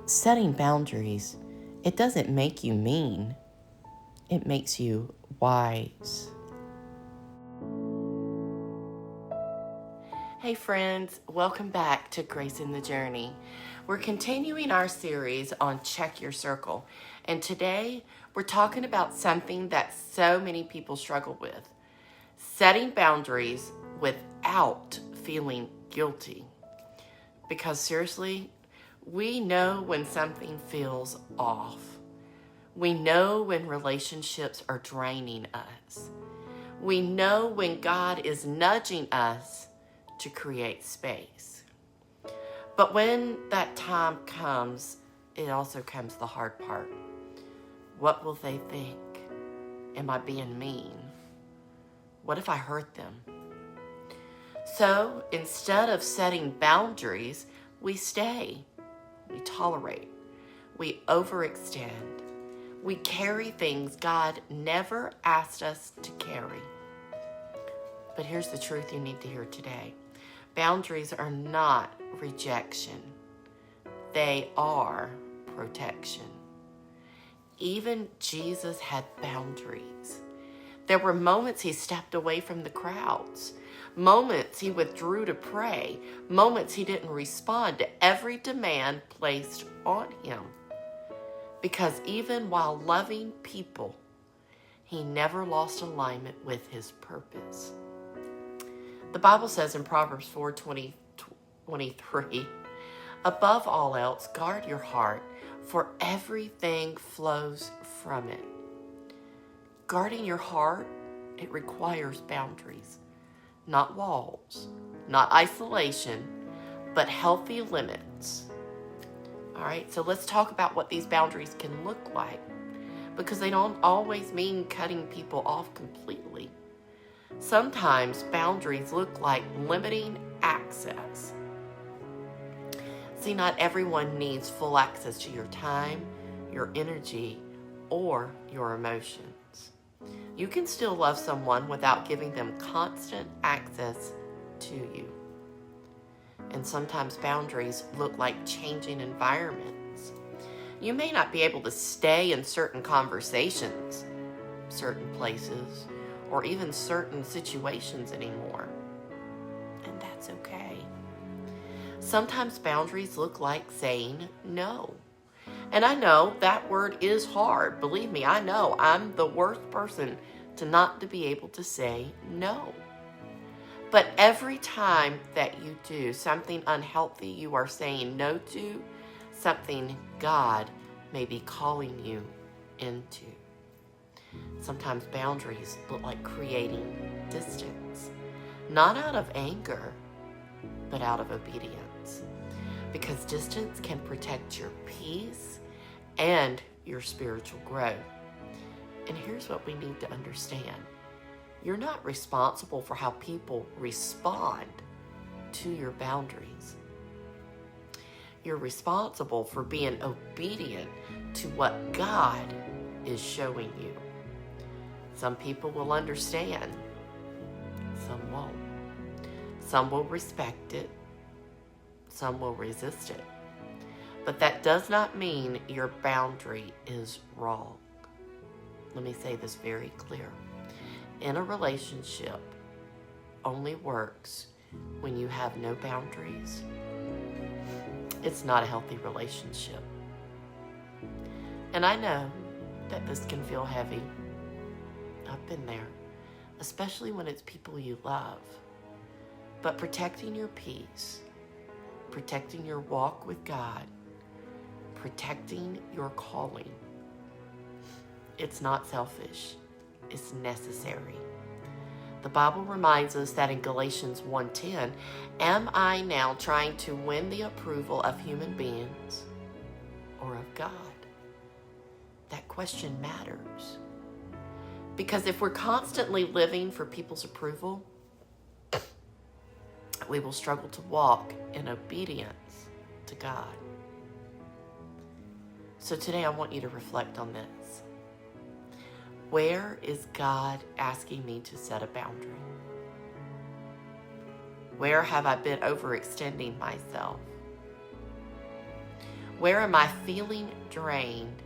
Setting boundaries, it doesn't make you mean. It makes you wise. Hey friends, welcome back to Grace in the Journey. We're continuing our series on Check Your Circle. And today we're talking about something that so many people struggle with. Setting boundaries without feeling guilty. Because seriously, we know when something feels off. We know when relationships are draining us. We know when God is nudging us to create space. But when that time comes, it also comes the hard part. What will they think? Am I being mean? What if I hurt them? So instead of setting boundaries, we stay. We tolerate. We overextend. We carry things God never asked us to carry. But here's the truth you need to hear today. Boundaries are not rejection. They are protection. Even Jesus had boundaries. There were moments he stepped away from the crowds. Moments he withdrew to pray. Moments he didn't respond to every demand placed on him. Because even while loving people, he never lost alignment with his purpose. The Bible says in Proverbs 4:23, above all else, guard your heart, for everything flows from it. Guarding your heart, it requires boundaries. Not walls, not isolation, but healthy limits. All right, so let's talk about what these boundaries can look like, because they don't always mean cutting people off completely. Sometimes boundaries look like limiting access. See, not everyone needs full access to your time, your energy, or your emotions. You can still love someone without giving them constant access to you. And sometimes boundaries look like changing environments. You may not be able to stay in certain conversations, certain places, or even certain situations anymore. And that's okay. Sometimes boundaries look like saying no. And I know that word is hard. Believe me, I know I'm the worst person to not to be able to say no. But every time that you do something unhealthy you are saying no to, something God may be calling you into. Sometimes boundaries look like creating distance, not out of anger, but out of obedience. Because distance can protect your peace and your spiritual growth. And here's what we need to understand. You're not responsible for how people respond to your boundaries. You're responsible for being obedient to what God is showing you. Some people will understand, some won't. Some will respect it, some will resist it. But that does not mean your boundary is wrong. Let me say this very clear. In a relationship, only works when you have no boundaries. It's not a healthy relationship. And I know that this can feel heavy. I've been there, especially when it's people you love. But protecting your peace, protecting your walk with God, protecting your calling, it's not selfish, it's necessary. The Bible reminds us that in Galatians 1:10, am I now trying to win the approval of human beings or of God? That question matters. Because if we're constantly living for people's approval, we will struggle to walk in obedience to God. So today I want you to reflect on this. Where is God asking me to set a boundary? Where have I been overextending myself? Where am I feeling drained,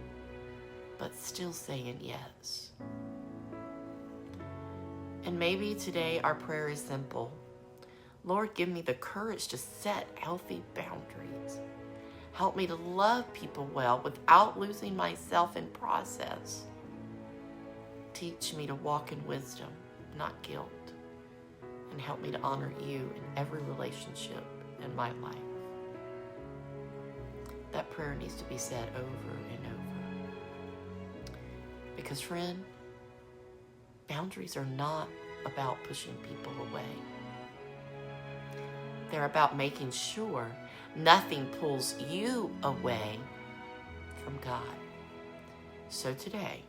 but still saying yes? And maybe today our prayer is simple. Lord, give me the courage to set healthy boundaries. Help me to love people well without losing myself in process. Teach me to walk in wisdom, not guilt. And help me to honor you in every relationship in my life. That prayer needs to be said over and over. Because, friend, boundaries are not about pushing people away. They're about making sure nothing pulls you away from God. So today,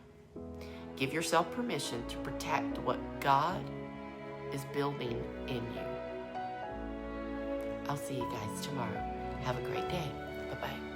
give yourself permission to protect what God is building in you. I'll see you guys tomorrow. Have a great day. Bye-bye.